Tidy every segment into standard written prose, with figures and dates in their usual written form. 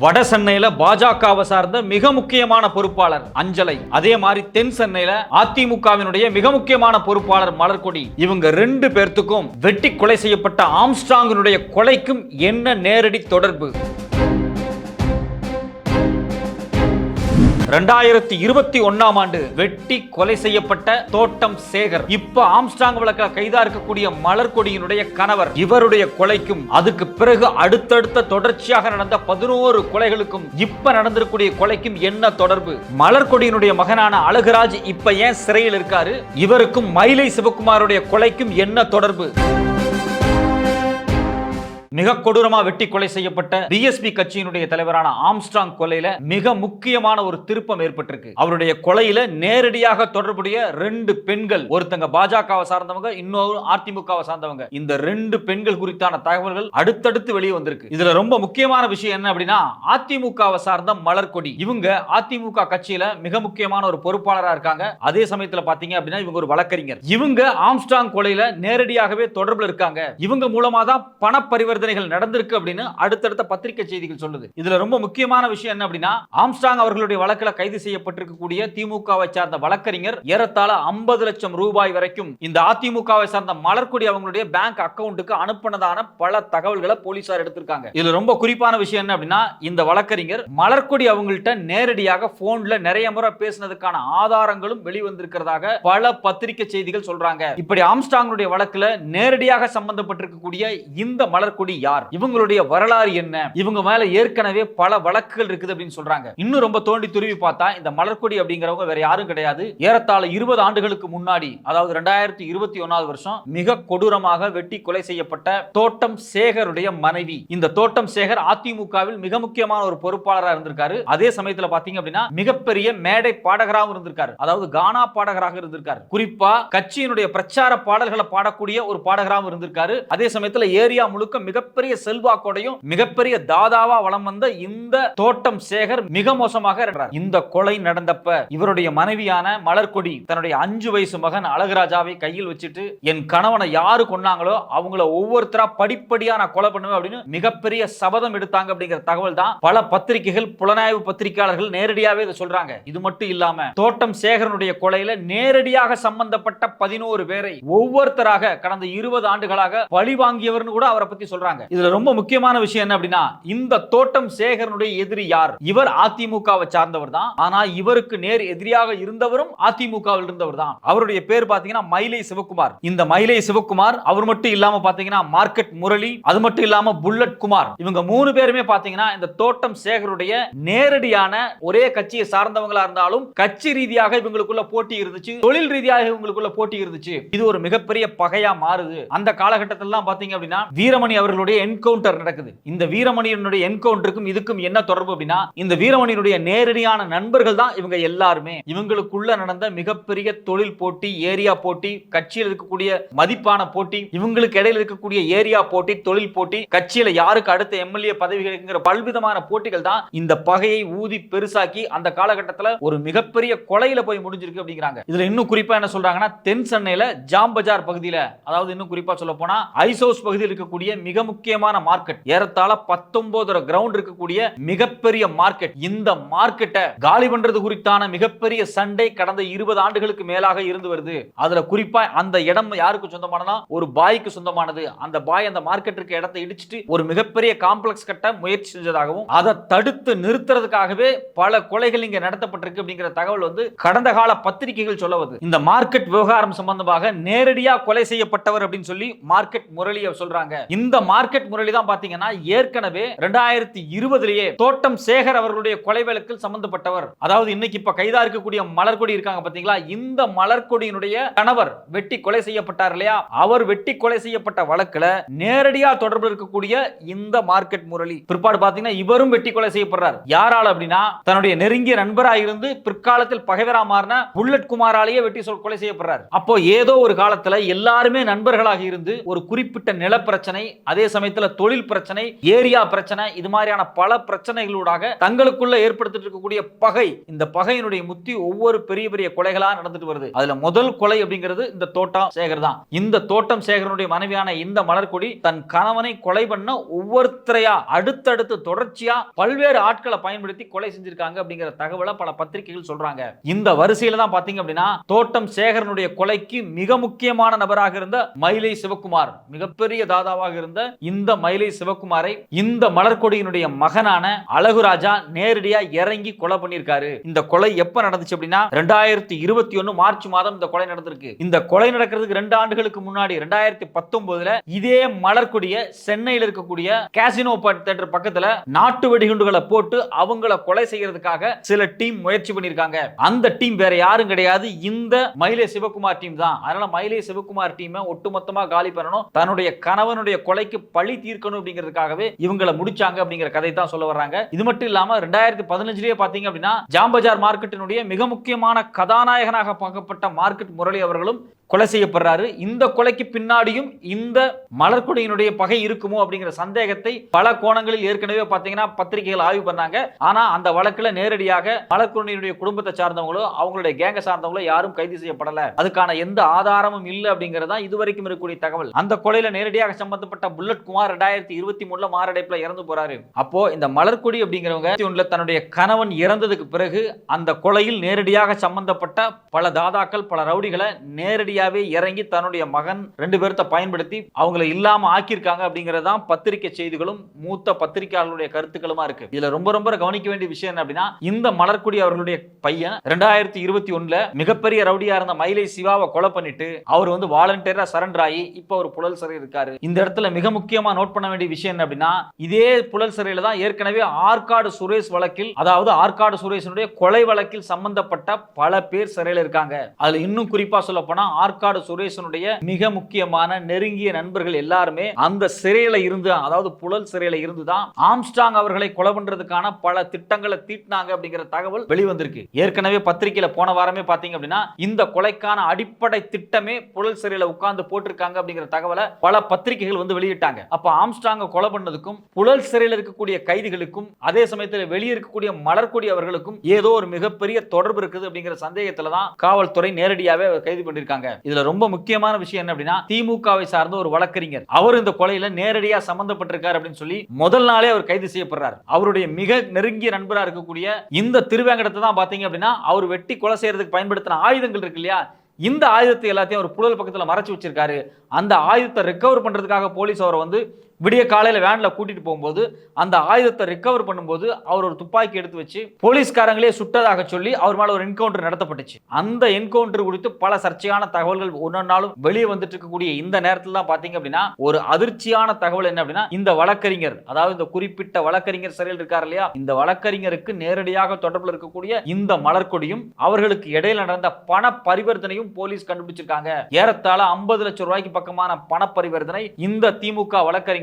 வட சென்னையில பாஜகவை சார்ந்த மிக முக்கியமான பொறுப்பாளர் அஞ்சலை, அதே மாதிரி தென் சென்னையில அதிமுகவினுடைய மிக முக்கியமான பொறுப்பாளர் மலர்கொடி, இவங்க ரெண்டு பேர்த்துக்கும் வெட்டி கொலை செய்யப்பட்ட ஆம்ஸ்ட்ராங்கினுடைய கொலைக்கும் என்ன நேரடி தொடர்பு? 2021ஆம் ஆண்டு வெட்டி கொலை செய்யப்பட்ட தோட்டம் சேகர், இப்ப ஆம்ஸ்ட்ராங் வழக்கில் கைதா இருக்கக்கூடிய மலர்கொடியினுடைய கணவர், இவருடைய கொலைக்கும் அதுக்கு பிறகு அடுத்தடுத்த தொடர்ச்சியாக நடந்த 11 கொலைகளுக்கும் இப்ப நடந்திருக்கூடிய கொலைக்கும் என்ன தொடர்பு? மலர்கொடியினுடைய மகனான அழகுராஜ் இப்ப ஏன் சிறையில் இருக்காரு? இவருக்கும் மயிலை சிவகுமாருடைய கொலைக்கும் என்ன தொடர்பு? மிக கொடூரமா வெட்டி கொலை செய்யப்பட்ட பிஎஸ்பி கட்சியினுடைய தலைவரான ஆம்ஸ்ட்ராங் கொலையில மிக முக்கியமான ஒரு திருப்பம் ஏற்பட்டிருக்கு. அவருடைய கொலையில நேரடியாக தொடர்புடைய 2 பெண்கள், ஒருத்தங்க பாஜகவை சார்ந்தவங்க, இன்னொரு அதிமுகவை சார்ந்தவங்க. இந்த 2 பெண்கள் குறித்தான தகவல்கள் அடுத்தடுத்து வெளியே வந்திருக்கு. இதுல ரொம்ப முக்கியமான விஷயம் என்ன அப்படின்னா, அதிமுகவை சார்ந்த மலர்கொடி, இவங்க அதிமுக கட்சியில மிக முக்கியமான ஒரு பொறுப்பாளரா இருக்காங்க. அதே சமயத்துல பாத்தீங்க அப்படின்னா இவங்க ஒரு வழக்கறிஞர். இவங்க ஆம்ஸ்ட்ராங் கொலையில நேரடியாகவே தொடர்புல இருக்காங்க. இவங்க மூலமா தான் பண பரிவர்த்தனை நடந்திருக்கு அப்படின்னு அடுத்தடுத்த பத்திரிகை செய்திகள் சொல்லுது. இதுல ரொம்ப முக்கியமான விஷயம் என்ன அப்படின்னா, ஆம்ஸ்ட்ராங் அவர்களுடைய வழக்கில் கைது செய்யப்பட்டிருக்கக்கூடிய திமுகவை சார்ந்த வழக்கறிஞர் ஏறத்தாழ 50 லட்சம் ரூபாய் வரைக்கும் இந்த அதிமுகவை சார்ந்த மலர்கொடி அவங்களுடைய பேங்க் அக்கவுண்ட்டுக்கு அனுப்பினதான பல தகவல்களை போலீசார் எடுத்திருக்காங்க. இதுல ரொம்ப குறிப்பான விஷயம் என்ன அப்படின்னா, இந்த வழக்கறிஞர் மலர்கொடி அவங்கள்ட்ட நேரடியாக போன்ல நிறைய முறை பேசினதுக்கான ஆதாரங்களும் வெளிவந்திருக்கிறதாக பல பத்திரிகை செய்திகள் சொல்றாங்க. இப்படி ஆம்ஸ்ட்ராங்குடைய வழக்குல நேரடியாக சம்பந்தப்பட்டிருக்கக்கூடிய இந்த மலர்கொடி யார்? இவங்களுடைய வரலாறு என்ன? இவங்க மேல ஏற்கனவே பல வழக்குகள் இருக்குது அப்படின்னு சொல்றாங்க. இன்னும் ரொம்ப தோண்டி துருவி பார்த்தா இந்த மலர்கொடி அப்படிங்கிறவங்க வேற யாரும் கிடையாது. ஏறத்தாழ 20 ஆண்டுகளுக்கு முன்னாடி, அதாவது 2021ஆவது வருஷம் மிக கொடூரமாக வெட்டி கொலை செய்யப்பட்ட தோட்டம் சேகருடைய மனைவி. இந்த தோட்டம் சேகர் அதிமுகவில் மிக முக்கியமான ஒரு பொறுப்பாளராக இருந்திருக்காரு. அதே சமயத்துல பாத்தீங்க அப்படின்னா மிகப்பெரிய மேடை பாடகராகவும் இருந்திருக்காரு. அதாவது கானா பாடகராக இருந்திருக்காரு. குறிப்பா கட்சியினுடைய பிரச்சார பாடல்களை பாடக்கூடிய ஒரு பாடகராகவும் இருந்திருக்காரு. அதே சமயத்துல ஏரியா முழுக்க மிகப்பெரிய செல்வாக்கோடையும் மிகப்பெரிய தாதாவா வலம் வந்த இந்த தோட்டம் சேகர் மிக மோசமாக இருந்தார். இந்த கொலை நடந்தப்ப இவருடைய மனைவியான மலர்கொடி தன்னுடைய 5 வயசு மகன் அழகுராஜாவை கையில் வச்சுட்டு, என் கணவனை யாரு கொன்னாங்களோ அவங்கள ஒவ்வொருத்தரா படிப்படியா நான் கொலை பண்ணுவேன் அப்படின்னு மிகப்பெரிய சபதம் எடுத்தாங்க அப்படிங்கிற தகவல் தான் பல பத்திரிகைகள், புலனாய்வு பத்திரிகையாளர்கள் நேரடியாவே இதை சொல்றாங்க. இது மட்டும் இல்லாம தோட்டம் சேகரனுடைய கொலையில நேரடியாக சம்பந்தப்பட்ட 11 பேரை ஒவ்வொருத்தராக கடந்த 20 ஆண்டுகளாக பழி வாங்கியவர்னு கூட அவரை பத்தி சொல்றாங்க. இதுல ரொம்ப முக்கியமான விஷயம் என்ன அப்படின்னா, இந்த தோட்டம் சேகரனுடைய எதிரி யார்? இவர் அதிமுகவை சார்ந்தவர் தான். ஆனா இவருக்கு நேர் எதிரியாக இருந்தவரும் அதிமுகவில் இருந்தவர் தான். அவருடைய பேர் பாத்தீங்கன்னா மயிலை சிவகுமார். இந்த மயிலை சிவகுமார் அவர் மட்டும் இல்லாம பாத்தீங்கன்னா மார்க்கெட் முரளி, அது மட்டும் இல்லாம புல்லட் குமார், இவங்க 3 பேருமே பாத்தீங்கன்னா இந்த தோட்டம் சேகருடைய நேரடியான ஒரே கட்சியை சார்ந்தவங்களா இருந்தாலும் கட்சி ரீதியாக இவங்களுக்குள்ள போட்டி இருந்துச்சு, தொழில் ரீதியாக இவங்களுக்குள்ள போட்டி இருந்துச்சு. இது ஒரு மிகப்பெரிய பகையா மாறுது. அந்த காலகட்டத்தில் தான் பாத்தீங்க அப்படின்னா வீரமணி அவர்களுடைய என்கவுண்டர் நடக்குது. இந்த வீரமணியினுடைய என்கவுண்டருக்கும் இதுக்கும் என்ன தொடர்பு அப்படின்னா, இந்த வீரமணியினுடைய நேரடியான நண்பர்கள் தான் இவங்க எல்லாருமே. இவங்களுக்குள்ள நடந்த மிகப்பெரிய தொழில் போட்டி, ஏரியா போட்டி, கட்சியில் இருக்கக்கூடிய மதிப்பான போட்டி, இவங்களுக்கு இடையில இருக்கக்கூடிய ஏரியா போட்டி, தொழில் போட்டி, கட்சியில யாருக்கு அடுத்த எம்எல்ஏ பதவி கிடைக்குங்கிற பல்விதமான போட்டிகள் தான் இந்த பகையை ஊதி பெருசாக்கி அந்த காலகட்டத்தில் ஒரு மிகப்பெரிய கொலையில போய் முடிஞ்சிருக்கு அப்படிங்கிறாங்க. இதுல இன்னும் குறிப்பா என்ன சொல்றாங்கன்னா, தென் சென்னையில ஜாம் பஜார் பகுதியில, அதாவது இன்னும் குறிப்பா சொல்ல போனா ஐசோஸ் பகுதியில் இருக்கக்கூடிய மிக முக்கியமான மார்க்கெட், ஏறத்தாழ 19 கிரவுண்ட் இருக்கக்கூடிய மிகப்பெரிய மார்க்கெட். இந்த மார்க்கெட்டை காலி பண்றது குறித்தான மிகப்பெரிய சண்டை கடந்த 20 ஆண்டுகளுக்கு மேலாக இருந்து வருது. அதுல குறிப்பா அந்த இடம் யாருக்கு சொந்தமானதா? ஒரு பாய்க்கு சொந்தமானது. அந்த பாய் அந்த மார்க்கெட்டுக்கு இடத்தை இடிச்சிட்டு ஒரு மிகப்பெரிய காம்ப்ளெக்ஸ் கட்ட முயற்சி செஞ்சதாகவும் அதை தடுத்து நிறுத்துறதுக்காகவே பல கொலைகள் இங்க நடத்தப்பட்டிருக்கு அப்படிங்கிற தகவல் வந்து கடந்த கால பத்திரிகைகள் சொல்லவது. இந்த மார்க்கெட் விவகாரம் சம்பந்தமாக நேரடியா கொலை செய்யப்பட்டவர் அப்படின்னு சொல்லி மார்க்கெட் முரளியை சொல்றாங்க. இந்த மார்க்கெட் முரளி தான் பாத்தீங்கன்னா ஏற்கனவே 2020லேயே தோட்டம் சேகர் அவர்களுடைய கொலை வழக்கில் சம்பந்தப்பட்டவர். அதாவது இன்னைக்கு இப்ப கைதா இருக்கக்கூடிய மலர்கொடி இருக்காங்க பாத்தீங்களா, இந்த மலர்கொடியினுடைய கணவர் வெட்டி கொலை செய்யப்பட்டார் இல்லையா, அவர் வெட்டி கொலை செய்யப்பட்ட வழக்குல நேரடியா தொடர்பு இருக்கக்கூடிய இந்த மார்க்கெட் முரளி பிற்பாடு பாத்தீங்கன்னா இவரும் வெட்டி கொலை செய்யப்படுறார். யாரால அப்படின்னா, தன்னுடைய நெருங்கிய நண்பராக இருந்து பிற்காலத்தில் பகைவரா மாறின புல்லட் குமாராலேயே வெட்டி கொலை செய்யப்படுறார். அப்போ ஏதோ ஒரு காலத்துல எல்லாருமே நண்பர்களாக இருந்து ஒரு குறிப்பிட்ட நில பிரச்சனை, அதே அதே சமயத்துல தொழில் பிரச்சனை, ஏரியா பிரச்சனை, இது மாதிரியான பல பிரச்சனைகளூடாக தங்களுக்குள்ள ஏற்படுத்திட்டு இருக்கக்கூடிய பகை, இந்த பகையினுடைய முத்தி ஒவ்வொரு பெரிய பெரிய கொலைகளா நடந்துட்டு வருது. அதுல முதல் கொலை அப்படிங்கிறது இந்த தோட்டம் சேகர் தான். இந்த தோட்டம் சேகரனுடைய மனைவியான இந்த மலர்கொடி தன் கணவனை கொலை பண்ண ஒவ்வொருத்தரையா அடுத்தடுத்து தொடர்ச்சியா பல்வேறு ஆட்களை பயன்படுத்தி கொலை செஞ்சிருக்காங்க அப்படிங்கிற தகவலை பல பத்திரிகைகள் சொல்றாங்க. இந்த வரிசையில தான் பாத்தீங்க அப்படின்னா தோட்டம் சேகரனுடைய கொலைக்கு மிக முக்கியமான நபராக இருந்த மயிலை சிவகுமார், மிகப்பெரிய தாதாவாக இருந்த இந்த மயிலை சிவகுமாரை இந்த மலர்கொடியினுடைய மகனான அழகுராஜா நேரடியா இறங்கி கொலை பண்ணிருக்காரு. இந்த கொலை எப்ப நடந்துச்சு அப்படின்னா 2021 மார்ச் மாதம் இந்த கொலை நடந்திருக்கு. இந்த கொலை நடக்கிறதுக்கு 2 ஆண்டுகளுக்கு முன்னாடி 2019 இதே மலர்கொடிய சென்னையில் இருக்கக்கூடிய காசினோ தியேட்டர் பக்கத்துல நாட்டு வெடிகுண்டுகளை போட்டு அவங்கள கொலை செய்யறதுக்காக சில டீம் முயற்சி பண்ணிருக்காங்க. அந்த டீம் வேற யாரும் கிடையாது, இந்த மயிலை சிவகுமார் டீம் தான். அதனால மயிலை சிவகுமார் டீமை ஒட்டுமொத்தமா காலி பண்ணணும், தன்னுடைய கணவனுடைய கொலைக்கு பழி தீர்க்கணும் அப்படிங்கிறதுக்காகவே இவங்களை முடிச்சாங்க அப்படிங்கிற கதை தான் சொல்ல வர்றாங்க. இது மட்டும் இல்லாம 2015 பாத்தீங்க அப்படின்னா ஜாம்பஜார் மார்க்கெட்டினுடைய மிக முக்கியமான கதாநாயகனாக பார்க்கப்பட்ட மார்க்கெட் முரளி அவர்களும் கொலை செய்யப்படுறாரு. இந்த கொலைக்கு பின்னாடியும் இந்த மலர்கொடியினுடைய பகை இருக்குமோ அப்படிங்கிற சந்தேகத்தை பல கோணங்களில் ஏற்கனவே பாத்தீங்கன்னா பத்திரிகைகள் ஆய்வு பண்ணாங்க. ஆனா அந்த வழக்குல நேரடியாக மலர்கொடியினுடைய குடும்பத்தை சார்ந்தவங்களோ அவங்களுடைய கேங்க சார்ந்தவங்களோ யாரும் கைது செய்யப்படல. அதுக்கான எந்த ஆதாரமும் இல்லை அப்படிங்கறதா இதுவரைக்கும் இருக்கக்கூடிய தகவல். அந்த கொலையில நேரடியாக சம்பந்தப்பட்ட புல்லட் குமார் 2023 மாரடைப்புல இறந்து போறாரு. அப்போ இந்த மலர்கொடி அப்படிங்கிறவங்க தன்னுடைய கணவன் இறந்ததுக்கு பிறகு அந்த கொலையில் நேரடியாக சம்பந்தப்பட்ட பல தாதாக்கள், பல ரவுடிகளை நேரடியாவே இறங்கி தன்னுடைய மகன் 2 பேர்த்த பயன்படுத்தி அவங்களை இல்லாம ஆக்கியிருக்காங்க அப்படிங்கறதான் பத்திரிகை செய்திகளும் மூத்த பத்திரிகையாளர்களுடைய கருத்துக்களுமா இருக்கு. இதுல ரொம்ப ரொம்ப கவனிக்க வேண்டிய விஷயம் என்ன அப்படின்னா இந்த மலர்கொடி அவர்களுடைய பையன் 2021 மிகப்பெரிய ரவுடியா இருந்த மயிலை சிவாவை கொலை பண்ணிட்டு அவர் வாலண்டியரா சரண்டர் ஆகி இப்ப ஒரு புழல் சிறையில் இருக்காரு. இந்த இடத்துல மிக முக்கியமா நோட் பண்ண வேண்டிய விஷயம் என்ன அப்படின்னா இதே புழல் சிறையில தான் ஏற்கனவே ஆற்காடு சுரேஷ் வழக்கில், அதாவது ஆற்காடு சுரேஷனுடைய கொலை வழக்கில் சம்பந்தப்பட்ட பல பேர் சிறையில் இருக்காங்க. அதுல இன்னும் குறிப்பா சொல்ல போனா ஆற்காடு சுரேஷனுடைய மிக முக்கியமான நெருங்கிய நண்பர்கள் எல்லாருமே அந்த சிறையில இருந்து, அதாவது புழல் சிறையில இருந்து தான் ஆம்ஸ்ட்ராங் அவர்களை கொலை பண்றதுக்கான பல திட்டங்களை தீட்டினாங்க அப்படிங்கிற தகவல் வெளிவந்திருக்கு. ஏற்கனவே பத்திரிகையில போன வாரமே பாத்தீங்க அப்படின்னா இந்த கொலைக்கான அடிப்படை திட்டமே புழல் சிறையில உட்கார்ந்து போட்டிருக்காங்க அப்படிங்கிற தகவலை பல பத்திரிகைகள் வெளியிட்டாங்க. அப்ப ஆம்ஸ்ட்ராங்க கொலை பண்ணதுக்கும் புழல் சிறையில் இருக்கக்கூடிய கைதிகளுக்கும் அதே சமயத்தில் வெளியே இருக்கக்கூடிய மலர்கொடி அவர்களுக்கும் ஏதோ ஒரு மிகப்பெரிய தொடர்பு இருக்குது அப்படிங்கிற சந்தேகத்துல தான் காவல்துறை நேரடியாவே கைது பண்ணிருக்காங்க. இதுல ரொம்ப முக்கியமான விஷயம் என்ன அப்படின்னா திமுகவை சார்ந்த ஒரு வழக்கறிஞர் அவர் இந்த கொலையில நேரடியா சம்பந்தப்பட்டிருக்கார் அப்படின்னு சொல்லி முதல் நாளே அவர் கைது செய்யப்படுறார். அவருடைய மிக நெருங்கிய நண்பரா இருக்கக்கூடிய இந்த திருவேங்கடத்தை தான் பாத்தீங்க அப்படின்னா அவர் வெட்டி கொலை செய்யறதுக்கு பயன்படுத்தின ஆயுதங்கள் இருக்கு இல்லையா, இந்த ஆயுதத்தை எல்லாத்தையும் அவர் புழல் பக்கத்துல மறைச்சு வச்சிருக்காரு. அந்த ஆயுதத்தை ரெக்கவர் பண்றதுக்காக போலீஸ் அவரை விடிய காலையில வேன்ல கூட்டிட்டு போகும்போது அந்த ஆயுதத்தை ரெக்கவர் பண்ணும்போது அவர் ஒரு துப்பாக்கி எடுத்து வச்சு போலீஸ்காரங்களே சுட்டதாக சொல்லி அவர் மேல ஒரு என்கவுண்டர் நடத்தப்பட்டுச்சு. அந்த என்கவுண்டர் குறித்து பல சர்ச்சையான தகவல்கள் ஒன்னொன்னாலும் வெளியே வந்துட்டு இருக்கக்கூடிய இந்த நேரத்தில் தான் பாத்தீங்க அப்படின்னா ஒரு அதிர்ச்சியான தகவல் என்ன அப்படின்னா இந்த வழக்கறிஞர், அதாவது இந்த குறிப்பிட்ட வழக்கறிஞர் சிறையில் இருக்கார் இல்லையா, இந்த வழக்கறிஞருக்கு நேரடியாக தொடர்பில் இருக்கக்கூடிய இந்த மலர்கொடியும் அவர்களுக்கு இடையில நடந்த பண பரிவர்த்தனையும் போலீஸ் கண்டுபிடிச்சிருக்காங்க. ஏறத்தாழ 50 லட்சம் ரூபாய்க்கு பக்கமான பண பரிவர்த்தனை இந்த திமுக வழக்கறிஞர்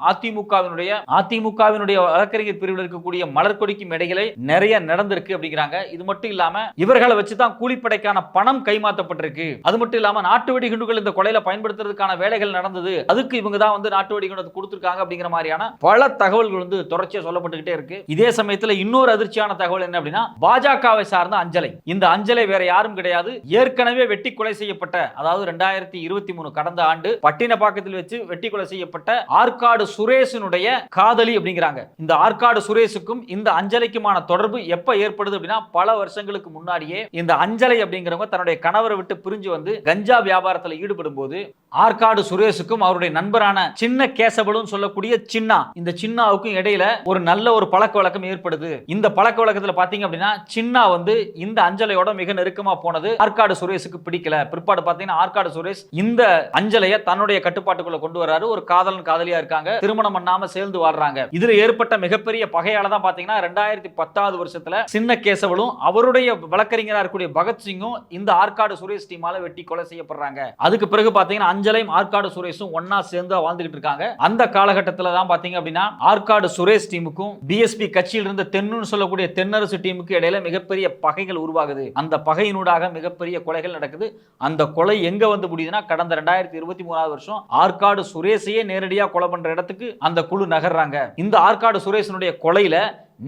அதிமுகவினுடைய வழக்கறிஞர் பிரிவில் இருக்கக்கூடிய மலர்கொடிக்கும் இடையிலே நிறைய நடந்திருக்கு அப்படிங்கிறாங்க. இது மட்டும் இல்லாம இவர்களை வச்சுதான் கூலிப்படைக்கான பணம் கைமாற்றப்பட்டிருக்கு. அது மட்டும் இல்லாம நாட்டு வெடிகுண்டுகள் இந்த கொலையில பயன்படுத்துறதுக்கான வேலைகள் நடந்தது, அதுக்கு இவங்க தான் நாட்டு வெடிகுண்டு கொடுத்திருக்காங்க அப்படிங்கிற மாதிரியான பல தகவல்கள் தொடர்ச்சியா சொல்லப்பட்டுக்கிட்டே இருக்கு. இதே சமயத்துல இன்னொரு அதிர்ச்சியான தகவல் என்ன அப்படின்னா பாஜகவை சார்ந்த அஞ்சலை. இந்த அஞ்சலை வேற யாரும் கிடையாது, ஏற்கனவே வெட்டி கொலை செய்யப்பட்ட, அதாவது 2023 கடந்த ஆண்டு பட்டினப்பாக்கத்தில் வச்சு வெட்டி கொலை செய்யப்பட்ட ஆற்காடு சுரேஷனுடைய காதலி அப்படிங்கிறாங்க. இந்த ஆற்காடு சுரேஷுக்கும் இந்த அஞ்சலிக்குமான தொடர்பு எப்ப ஏற்படுது அப்படின்னா பல வருஷங்களுக்கு முன்னாடியே இந்த அஞ்சலை அப்படிங்கிறவங்க தன்னுடைய கணவரை விட்டு பிரிஞ்சு கஞ்சா வியாபாரத்தில் ஈடுபடும் போது ஆற்காடு சுரேஷுக்கும் அவருடைய நண்பரான சின்ன கேசவலும் சொல்லக்கூடிய சின்னா, இந்த சின்னாவுக்கும் இடையில ஒரு நல்ல ஒரு பழக்க வழக்கம் ஏற்படுது. இந்த பழக்க வழக்கத்துல பாத்தீங்க அப்படின்னா சின்னா இந்த அஞ்சலையோட மிக நெருக்கமா போனது ஆற்காடு சுரேஷுக்கு பிடிக்கல. பிற்பாடு பாத்தீங்கன்னா ஆற்காடு சுரேஷ் இந்த அஞ்சலைய தன்னுடைய கட்டுப்பாட்டுக்குள்ள கொண்டு வராரு. ஒரு காதலன் காதலியா இருக்காங்க, திருமணம் பண்ணாம சேர்ந்து வாழ்றாங்க. இதுல ஏற்பட்ட மிகப்பெரிய பகையால தான் பாத்தீங்கன்னா 2010 வருஷத்துல சின்ன கேசவலும் அவருடைய வழக்கறிஞரா இருக்கக்கூடிய பகத்சிங்கும் இந்த ஆற்காடு சுரேஷ் டீமால வெட்டி கொலை செய்யப்படுறாங்க. அதுக்கு பிறகு பாத்தீங்கன்னா அஞ்சலையும் ஆற்காடு சுரேஷும் ஒன்னா சேர்ந்து வாழ்ந்துகிட்டு இருக்காங்க. அந்த காலகட்டத்தில் தான் பாத்தீங்க அப்படின்னா ஆற்காடு சுரேஷ் டீமுக்கும் பிஎஸ்பி கட்சியில் இருந்த தென்னு சொல்லக்கூடிய தென்னரசு டீமுக்கு இடையில மிகப்பெரிய பகைகள் உருவாகுது. அந்த பகையினூடாக மிகப்பெரிய கொலைகள் நடக்குது. அந்த கொலை எங்க வந்து முடியுதுன்னா கடந்த 2023 வருஷம் ஆற்காடு சுரேஷையே நேரடியா கொலை பண்ற இடத்துக்கு அந்த குழு நகர்றாங்க. இந்த ஆற்காடு சுரேஷனுடைய கொலையில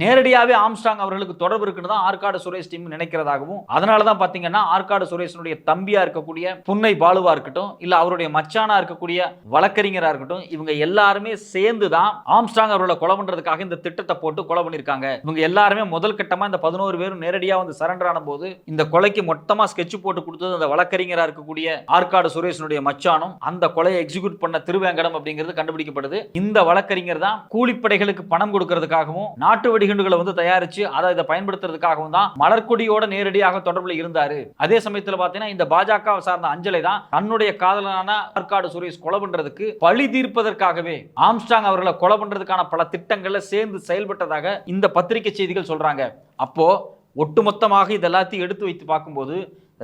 நேரடியாவே ஆம்ஸ்ட்ராங் அவர்களுக்கு தொடர்பு இருக்குன்னு தான் ஆற்காடு சுரேஷ் டீம் நினைக்கிறதாகவும், அதனால தான் பாத்தீங்கன்னா ஆற்காடு சுரேஷனுடைய தம்பியா இருக்கக்கூடிய புன்னை பாலுவா இருக்கட்டும், இல்ல அவருடைய மச்சானா இருக்கக்கூடிய வழக்கறிஞரா இருக்கட்டும், இவங்க எல்லாருமே சேர்ந்து தான் ஆம்ஸ்ட்ராங் அவர்களை கொலை பண்றதுக்காக இந்த திட்டத்தை போட்டு கொலை பண்ணிருக்காங்க. இவங்க எல்லாருமே முதல் கட்டமா இந்த 11 பேரும் நேரடியா வந்து சரண்டர் ஆன போது இந்த கொலைக்கு மொத்தமா ஸ்கெட்ச் போட்டு கொடுத்தது அந்த வழக்கறிஞரா இருக்கக்கூடிய ஆற்காடு சுரேஷனுடைய மச்சானும், அந்த கொலையை எக்ஸிக்யூட் பண்ண திருவேங்கடம் அப்படிங்கிறது கண்டுபிடிக்கப்படுது. இந்த வழக்கறிஞர் தான் கூலிப்படைகளுக்கு பணம் கொடுக்கிறதுக்காகவும் நாட்டு வெடிகுண்டுகளை வந்து தயாரிச்சு அதை பயன்படுத்துறதுக்காகவும் தான் மலர்கொடியோட நேரடியாக தொடர்புல இருந்தாரு. அதே சமயத்தில் பார்த்தீங்கன்னா இந்த பாஜக சார்ந்த அஞ்சலை தான் தன்னுடைய காதலனான ஆற்காடு சுரேஷ் கொலை பண்றதுக்கு பழி தீர்ப்பதற்காகவே ஆம்ஸ்ட்ராங் அவர்களை கொலை பண்றதுக்கான பல திட்டங்கள்ல சேர்ந்து செயல்பட்டதாக இந்த பத்திரிகை செய்திகள் சொல்றாங்க. அப்போ ஒட்டுமொத்தமாக இதெல்லாத்தையும் எடுத்து வைத்து பார்க்கும்போது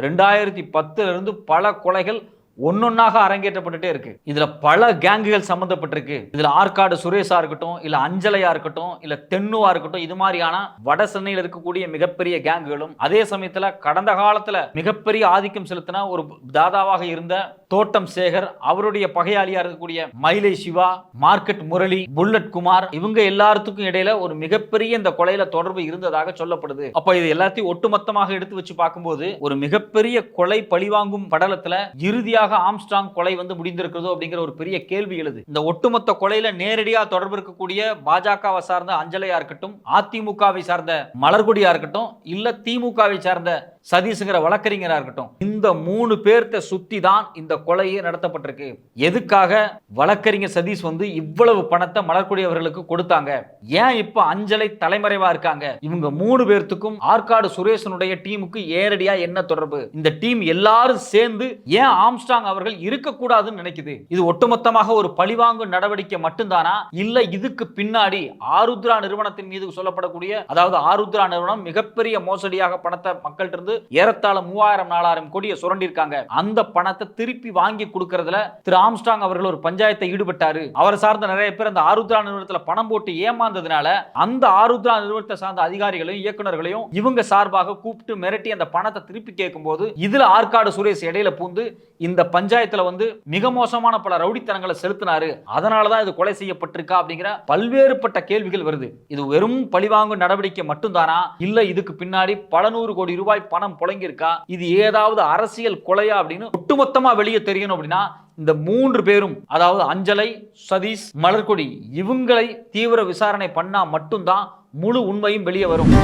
2010 இருந்து பல கொலைகள் ஒன்னொன்னாக அரங்கேற்றப்பட்டுட்டே இருக்கு. இதுல பல கேங்குகள் சம்பந்தப்பட்டிருக்கு. இதுல ஆற்காடு சுரேஷா இருக்கட்டும், இல்ல அஞ்சலையா இருக்கட்டும், இல்ல தென்னுவா இருக்கட்டும், இது மாதிரியான வட சென்னையில் இருக்கக்கூடிய மிகப்பெரிய கேங்குகளும், அதே சமயத்துல கடந்த காலத்துல மிகப்பெரிய ஆதிக்கம் செலுத்தின ஒரு தாதாவாக இருந்த தோட்டம் சேகர், அவருடைய பகையாளியா இருக்கக்கூடிய மயிலை சிவா, மார்க்கெட் முரளி, புல்லட் குமார், இவங்க எல்லாத்துக்கும் இடையில ஒரு மிகப்பெரிய இந்த கொலையில தொடர்பு இருந்ததாக சொல்லப்படுது. அப்ப இது எல்லாத்தையும் ஒட்டுமொத்தமாக எடுத்து வச்சு பார்க்கும்போது ஒரு மிகப்பெரிய கொலை பழிவாங்கும் படலத்துல இறுதியாக ஆம்ஸ்ட்ராங் கொலை வந்து முடிந்திருக்கிறதோ அப்படிங்கிற ஒரு பெரிய கேள்வி எழுது. இந்த ஒட்டுமொத்த கொலையில நேரடியா தொடர்பு இருக்கக்கூடிய பாஜகவை சார்ந்த அஞ்சலையா இருக்கட்டும், அதிமுகவை சார்ந்த மலர்கொடியா இருக்கட்டும், இல்ல திமுகவை சார்ந்த சதீஷ்ங்கிற வழக்கறிஞரா இருக்கட்டும், இந்த 3 பேர்த்த சுத்தி தான் இந்த கொலையே நடத்தப்பட்டிருக்கு. எதுக்காக வழக்கறிஞர் சதீஷ் வந்து இவ்வளவு பணத்தை மலர்கொடி அவர்களுக்கு கொடுத்தாங்க? ஏன் இப்ப அஞ்சலை தலைமறைவா இருக்காங்க? இவங்க 3 பேர்த்துக்கும் ஆற்காடு சுரேஷனுடைய டீமுக்கு நேரடியா என்ன தொடர்பு? இந்த டீம் எல்லாரும் சேர்ந்து ஏன் ஆம்ஸ்ட்ராங் அவர்கள் இருக்கக்கூடாதுன்னு நினைக்குது? இது ஒட்டுமொத்தமாக ஒரு பழிவாங்கு நடவடிக்கை மட்டும்தானா, இல்ல இதுக்கு பின்னாடி ஆருத்ரா நிறுவனத்தின் மீது சொல்லப்படக்கூடிய, அதாவது ஆருத்ரா நிறுவனம் மிகப்பெரிய மோசடியாக பணத்தை மக்கள்கிட்ட இருந்து ஏறத்தாழ 3000-4000 கோடியை சுரண்டிருக்காங்க. அந்த பணத்தை திருப்பி வாங்கி கொடுக்கறதுல திரு ஆம்ஸ்ட்ராங் அவர்கள் ஒரு பஞ்சாயத்தை ஈடுபட்டாரு. அவர் சார்ந்த நிறைய பேர் அந்த ஆருத்ரா நிறுவனத்தில் பணம் போட்டு ஏமாந்ததுனால அந்த ஆருத்ரா நிறுவனத்தை சார்ந்த அதிகாரிகளையும் இயக்குநர்களையும் இவங்க சார்பாக கூப்பிட்டு மிரட்டி அந்த பணத்தை திருப்பி கேட்கும் போது இதுல ஆற்காடு சுரேஷ் இடையில பூந்து இந்த பஞ்சாயத்துல வந்து மிக மோசமான பல ரவுடித்தனங்களை செலுத்தினாரு, அதனாலதான் இது கொலை செய்யப்பட்டிருக்கா அப்படிங்கிற பல்வேறுபட்ட கேள்விகள் வருது. இது வெறும் பழிவாங்கும் நடவடிக்கை மட்டும்தானா, இல்ல இதுக்கு பின்னாடி பல 100 கோடி ரூபாய் பணம் புழங்கியிருக்கா, இது ஏதாவது அரசியல் கொலையா அப்படின்னு ஒட்டுமொத்தமா வெளியே தெரியணும் அப்படின்னா இந்த 3 பேரும், அதாவது அஞ்சலை, சதீஷ், மலர்கொடி, இவங்களை தீவிர விசாரணை பண்ணா மட்டும்தான் முழு உண்மையும் வெளியே வரும்.